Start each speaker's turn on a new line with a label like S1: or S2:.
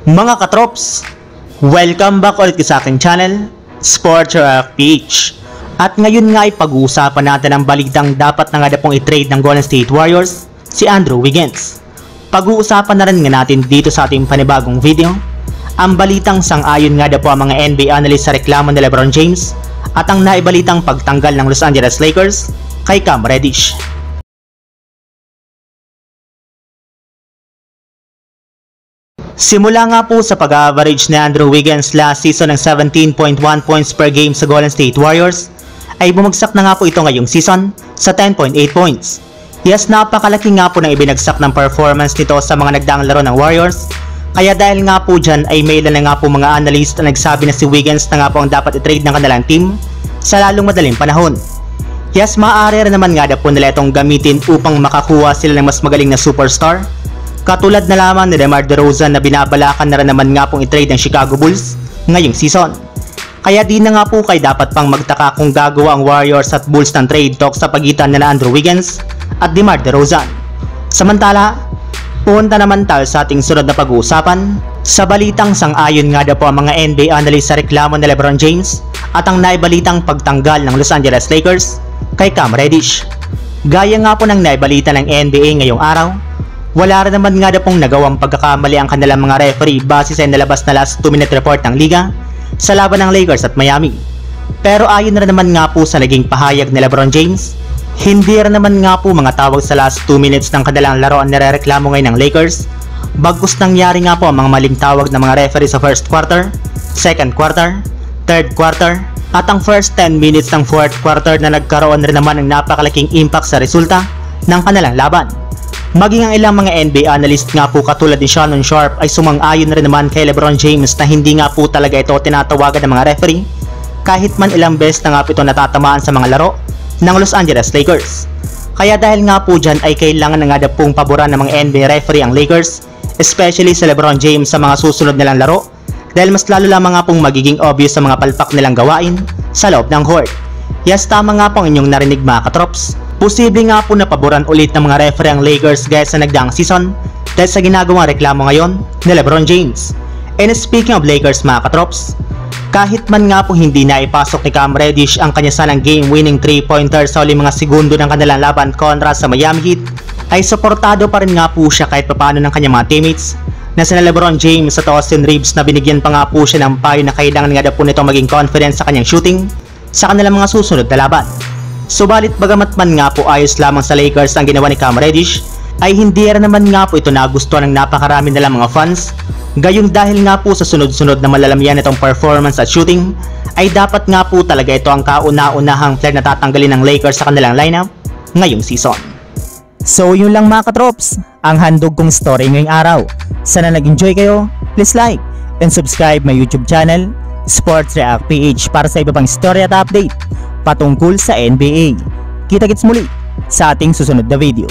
S1: Mga katrops, welcome back ulit sa aking channel, Sports PH. At ngayon nga ay pag-uusapan natin ang balitang dapat na nga pong i-trade ng Golden State Warriors, si Andrew Wiggins. Pag-uusapan na rin nga natin dito sa ating panibagong video, ang balitang sang-ayon nga po ang mga NBA analyst sa reklamo ni LeBron James at ang naibalitang pagtanggal ng Los Angeles Lakers kay Cam Reddish. Simula nga po sa pag-average ni Andrew Wiggins last season ng 17.1 points per game sa Golden State Warriors, ay bumagsak na nga po ito ngayong season sa 10.8 points. Yes, napakalaki nga po ng ibinagsak ng performance nito sa mga nagdaang laro ng Warriors, kaya dahil nga po dyan ay may ilan na nga po mga analyst na nagsabi na si Wiggins na nga po ang dapat i-trade ng kanilang team sa lalong madaling panahon. Yes, maaari rin naman nga po nila itong gamitin upang makakuha sila ng mas magaling na superstar, katulad na lamang ni DeMar DeRozan na binabalakan na rin naman nga pong i-trade ng Chicago Bulls ngayong season. Kaya di na nga po kayo dapat pang magtaka kung gagawa ang Warriors at Bulls ng trade talk sa pagitan na Andrew Wiggins at DeMar DeRozan. Samantala, punta naman tayo sa ating sunod na pag-uusapan sa balitang sang-ayon nga po ang mga NBA analyst sa reklamo ni LeBron James at ang naibalitang pagtanggal ng Los Angeles Lakers kay Cam Reddish. Gaya nga po ng naibalita ng NBA ngayong araw, wala rin naman nga pong nagawang pagkakamali ang kanilang mga referee base sa inalabas na last 2-minute report ng liga sa laban ng Lakers at Miami. Pero ayon rin naman nga po sa naging pahayag ni LeBron James, hindi rin naman nga po mga tawag sa last 2 minutes ng kanilang laro ang nirereklamo ngayon ng Lakers, bagkus nangyari nga po ang mga maling tawag ng mga referee sa first quarter, second quarter, third quarter, at ang first 10 minutes ng fourth quarter na nagkaroon rin naman ng napakalaking impact sa resulta ng kanilang laban. Maging ang ilang mga NBA analyst nga po katulad ni Shannon Sharpe ay sumang-ayon rin naman kay LeBron James na hindi nga po talaga ito tinatawagan ng mga referee kahit man ilang beses na nga po ito natatamaan sa mga laro ng Los Angeles Lakers. Kaya dahil nga po dyan ay kailangan na nga pong paboran ng mga NBA referee ang Lakers, especially sa LeBron James sa mga susunod nilang laro, dahil mas lalo lamang nga pong magiging obvious sa mga palpak nilang gawain sa loob ng court. Yes, tama nga po ang inyong narinig mga katrops. Posible nga po na paboran ulit ng mga referee ang Lakers gaya sa nagdaang season dahil sa ginagawang reklamo ngayon ni LeBron James. And speaking of Lakers mga katrops, kahit man nga po hindi na ipasok ni Cam Reddish ang kanya sanang game-winning 3-pointer sa uling mga segundo ng kanilang laban kontra sa Miami Heat, ay suportado pa rin nga po siya kahit papano ng kanyang mga teammates na sina LeBron James at Austin Reeves na binigyan pa nga po siya ng payo na kailangan nga po nito maging confident sa kanyang shooting sa kanilang mga susunod na laban. Subalit bagamat man nga po ayos lamang sa Lakers ang ginawa ni Cam Reddish, ay hindi rin naman nga po ito nagustuhan ng napakarami nilang mga fans. Gayon dahil nga po sa sunod-sunod na malalamyan itong performance at shooting, ay dapat nga po talaga ito ang kauna-unahang player na tatanggalin ng Lakers sa kanilang lineup ngayong season. So yun lang mga katrops, ang handog kong story ngayong araw. Sana nag-enjoy kayo, please like and subscribe my YouTube channel, Sports React PH, para sa iba pang story at update patungkol sa NBA. Kita-kits muli sa ating susunod na video.